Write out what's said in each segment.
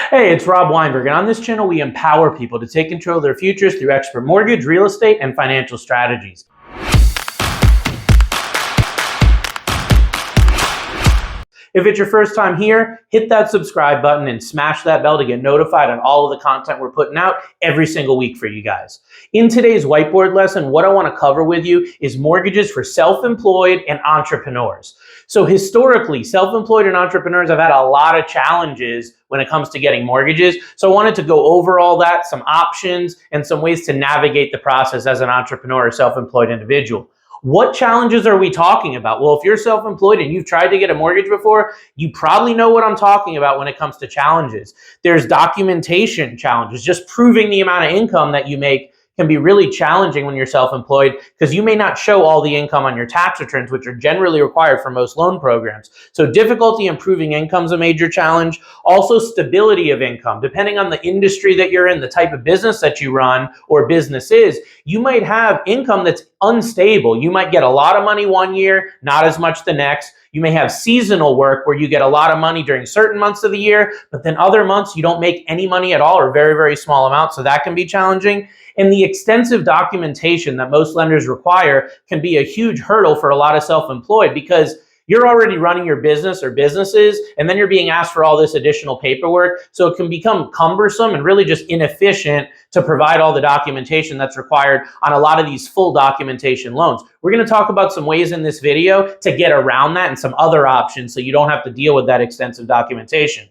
Hey, it's Rob Weinberg, and on this channel, we empower people to take control of their futures through expert mortgage, real estate, and financial strategies. If it's your first time here, hit that subscribe button and smash that bell to get notified on all of the content we're putting out every single week for you guys. In today's whiteboard lesson, what I want to cover with you is mortgages for self-employed and entrepreneurs. So historically, self-employed and entrepreneurs have had a lot of challenges when it comes to getting mortgages. So I wanted to go over all that, some options, and some ways to navigate the process as an entrepreneur or self-employed individual. What challenges are we talking about? Well, if you're self-employed and you've tried to get a mortgage before, you probably know what I'm talking about when it comes to challenges. There's documentation challenges. Just proving the amount of income that you make can be really challenging when you're self-employed because you may not show all the income on your tax returns, which are generally required for most loan programs. So difficulty in proving income is a major challenge. Also, stability of income. Depending on the industry that you're in, the type of business that you run or business is, you might have income that's unstable. You might get a lot of money one year, not as much the next. You may have seasonal work where you get a lot of money during certain months of the year, but then other months you don't make any money at all or very, very small amounts. So that can be challenging. And the extensive documentation that most lenders require can be a huge hurdle for a lot of self-employed because you're already running your business or businesses, and then you're being asked for all this additional paperwork. So it can become cumbersome and really just inefficient to provide all the documentation that's required on a lot of these full documentation loans. We're going to talk about some ways in this video to get around that and some other options so you don't have to deal with that extensive documentation.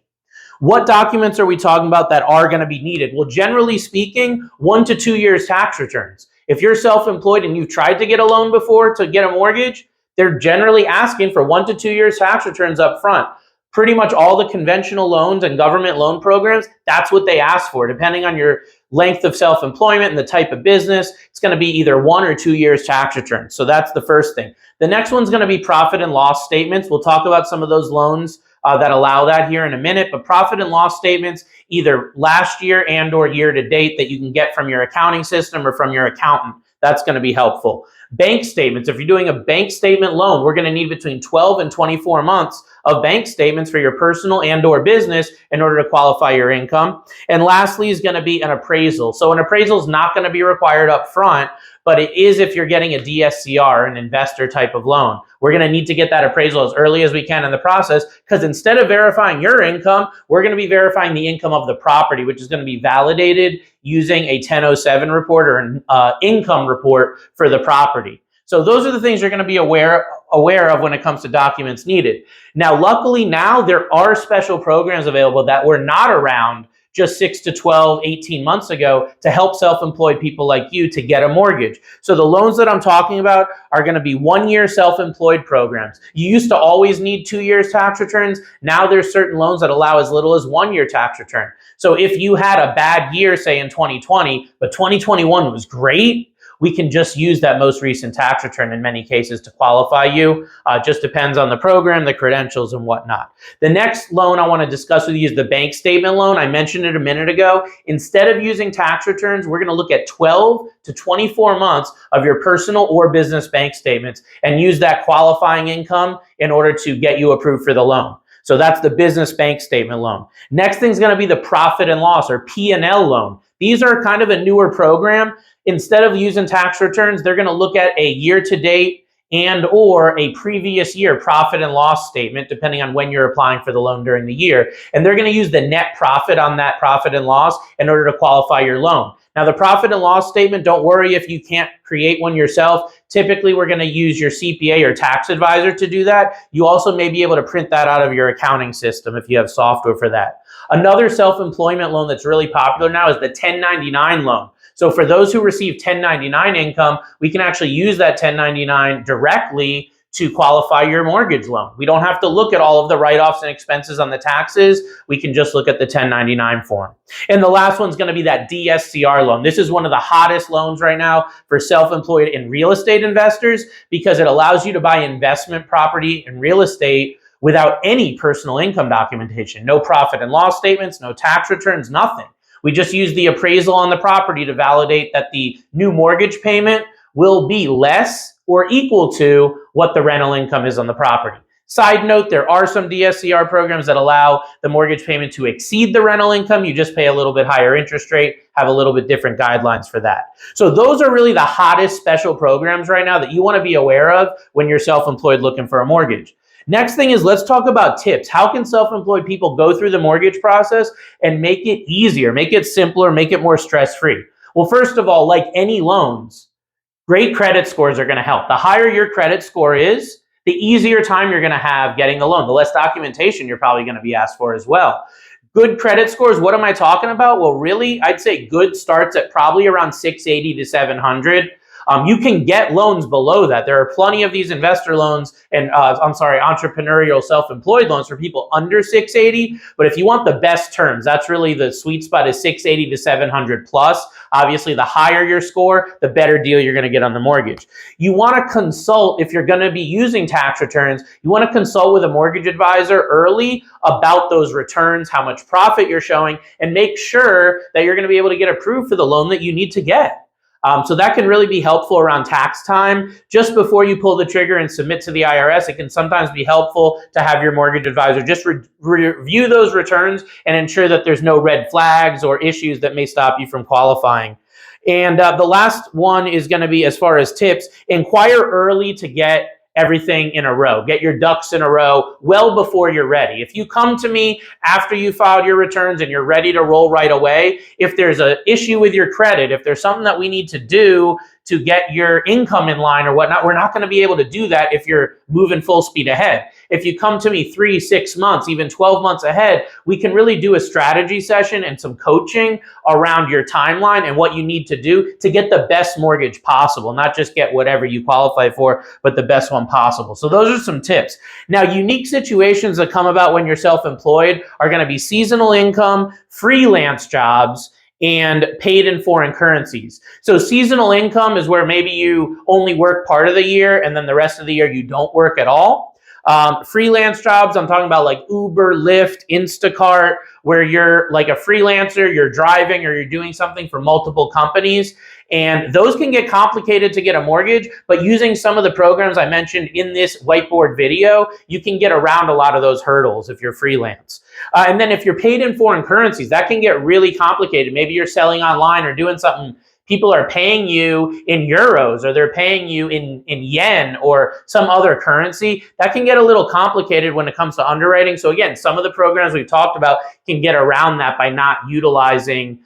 What documents are we talking about that are going to be needed? Well, generally speaking, 1 to 2 years tax returns. If you're self-employed and you've tried to get a loan before to get a mortgage, they're generally asking for 1 to 2 years tax returns up front. Pretty much all the conventional loans and government loan programs, that's what they ask for. Depending on your length of self-employment and the type of business, it's going to be either 1 or 2 years tax returns. So that's the first thing. The next one's going to be profit and loss statements. We'll talk about some of those loans that allow that here in a minute, but profit and loss statements, either last year and or year to date that you can get from your accounting system or from your accountant. That's going to be helpful. Bank statements. If you're doing a bank statement loan, we're going to need between 12 and 24 months of bank statements for your personal and or business in order to qualify your income. And lastly is going to be an appraisal. So an appraisal is not going to be required up front, but it is if you're getting a DSCR, an investor type of loan. We're going to need to get that appraisal as early as we can in the process because instead of verifying your income, we're going to be verifying the income of the property, which is going to be validated using a 1007 report or an income report for the property. So those are the things you're going to be aware of when it comes to documents needed. Now, luckily now there are special programs available that were not around just 6 to 12, 18 months ago to help self-employed people like you to get a mortgage. So the loans that I'm talking about are going to be 1-year self-employed programs. You used to always need 2 years tax returns. Now there's certain loans that allow as little as 1 year tax return. So if you had a bad year, say in 2020, but 2021 was great, we can just use that most recent tax return in many cases to qualify you. Just depends on the program, the credentials, and whatnot. The next loan I want to discuss with you is the bank statement loan. I mentioned it a minute ago. Instead of using tax returns, we're going to look at 12 to 24 months of your personal or business bank statements and use that qualifying income in order to get you approved for the loan. So that's the business bank statement loan. Next thing is going to be the profit and loss or P&L loan. These are kind of a newer program. Instead of using tax returns, they're going to look at a year-to-date and or a previous year profit and loss statement, depending on when you're applying for the loan during the year. And they're going to use the net profit on that profit and loss in order to qualify your loan. Now, the profit and loss statement, don't worry if you can't create one yourself. Typically, we're going to use your CPA or tax advisor to do that. You also may be able to print that out of your accounting system if you have software for that. Another self-employment loan that's really popular now is the 1099 loan. So for those who receive 1099 income, we can actually use that 1099 directly to qualify your mortgage loan. We don't have to look at all of the write-offs and expenses on the taxes. We can just look at the 1099 form. And the last one's going to be that DSCR loan. This is one of the hottest loans right now for self-employed and real estate investors because it allows you to buy investment property and real estate without any personal income documentation. No profit and loss statements, no tax returns, nothing. We just use the appraisal on the property to validate that the new mortgage payment will be less or equal to what the rental income is on the property. Side note, there are some DSCR programs that allow the mortgage payment to exceed the rental income. You just pay a little bit higher interest rate, have a little bit different guidelines for that. So those are really the hottest special programs right now that you want to be aware of when you're self-employed looking for a mortgage. Next thing is, let's talk about tips. How can self-employed people go through the mortgage process and make it easier, make it simpler, make it more stress-free? Well, first of all, like any loans, great credit scores are going to help. The higher your credit score is, the easier time you're going to have getting the loan, the less documentation you're probably going to be asked for as well. Good credit scores, what am I talking about? Well, really, I'd say good starts at probably around 680 to 700. You can get loans below that. There are plenty of these investor loans and entrepreneurial self-employed loans for people under 680. But if you want the best terms, that's really the sweet spot, is 680 to 700 plus. Obviously, the higher your score, the better deal you're going to get on the mortgage. You want to consult, if you're going to be using tax returns, you want to consult with a mortgage advisor early about those returns, how much profit you're showing, and make sure that you're going to be able to get approved for the loan that you need to get. So that can really be helpful around tax time. Just before you pull the trigger and submit to the IRS, it can sometimes be helpful to have your mortgage advisor just review those returns and ensure that there's no red flags or issues that may stop you from qualifying. And the last one is going to be, as far as tips, inquire early to get everything in a row. Get your ducks in a row well before you're ready. If you come to me after you filed your returns and you're ready to roll right away, if there's an issue with your credit, if there's something that we need to do to get your income in line or whatnot, we're not going to be able to do that if you're moving full speed ahead. If you come to me 3, 6 months, even 12 months ahead, we can really do a strategy session and some coaching around your timeline and what you need to do to get the best mortgage possible, not just get whatever you qualify for, but the best one possible. So those are some tips. Now, unique situations that come about when you're self-employed are going to be seasonal income, freelance jobs, and paid in foreign currencies. So seasonal income is where maybe you only work part of the year and then the rest of the year you don't work at all. Freelance jobs, I'm talking about like Uber, Lyft, Instacart, where you're like a freelancer, you're driving or you're doing something for multiple companies. And those can get complicated to get a mortgage, but using some of the programs I mentioned in this whiteboard video, you can get around a lot of those hurdles if you're freelance. And then if you're paid in foreign currencies, that can get really complicated. Maybe you're selling online or doing something, people are paying you in euros or they're paying you in yen or some other currency. That can get a little complicated when it comes to underwriting. So again, some of the programs we've talked about can get around that by not utilizing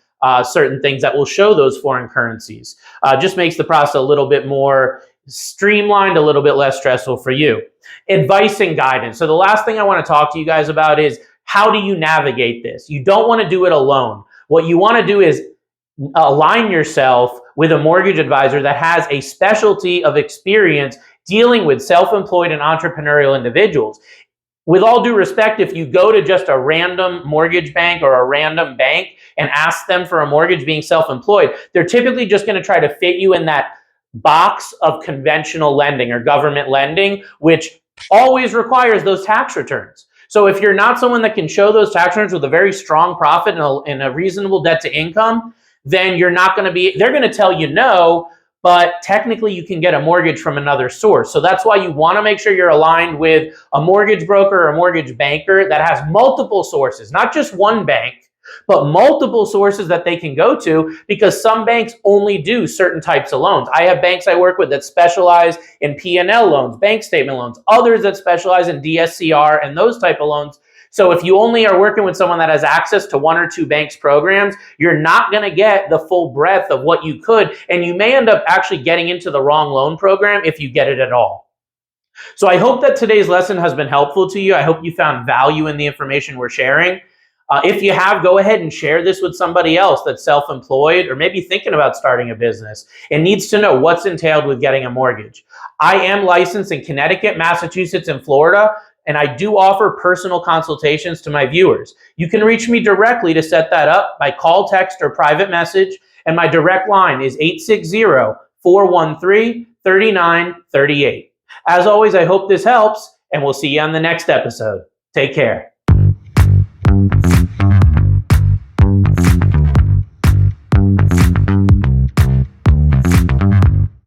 certain things that will show those foreign currencies. Just makes the process a little bit more streamlined, a little bit less stressful for you. Advice and guidance. So the last thing I want to talk to you guys about is, how do you navigate this? You don't want to do it alone. What you want to do is align yourself with a mortgage advisor that has a specialty of experience dealing with self-employed and entrepreneurial individuals. With all due respect, if you go to just a random mortgage bank or a random bank and ask them for a mortgage being self-employed, they're typically just going to try to fit you in that box of conventional lending or government lending, which always requires those tax returns. So if you're not someone that can show those tax returns with a very strong profit and a reasonable debt to income, then you're not going to be, they're going to tell you no, but technically you can get a mortgage from another source. So that's why you want to make sure you're aligned with a mortgage broker or a mortgage banker that has multiple sources, not just one bank, but multiple sources that they can go to, because some banks only do certain types of loans. I have banks I work with that specialize in P&L loans, bank statement loans, others that specialize in DSCR and those type of loans. So if you only are working with someone that has access to 1 or 2 banks programs, you're not going to get the full breadth of what you could, and you may end up actually getting into the wrong loan program if you get it at all. So I hope that today's lesson has been helpful to you. I hope you found value in the information we're sharing. If you have, go ahead and share this with somebody else that's self-employed or maybe thinking about starting a business and needs to know what's entailed with getting a mortgage. I am licensed in Connecticut, Massachusetts, and Florida, and I do offer personal consultations to my viewers. You can reach me directly to set that up by call, text, or private message, and my direct line is 860-413-3938. As always, I hope this helps, and we'll see you on the next episode. Take care.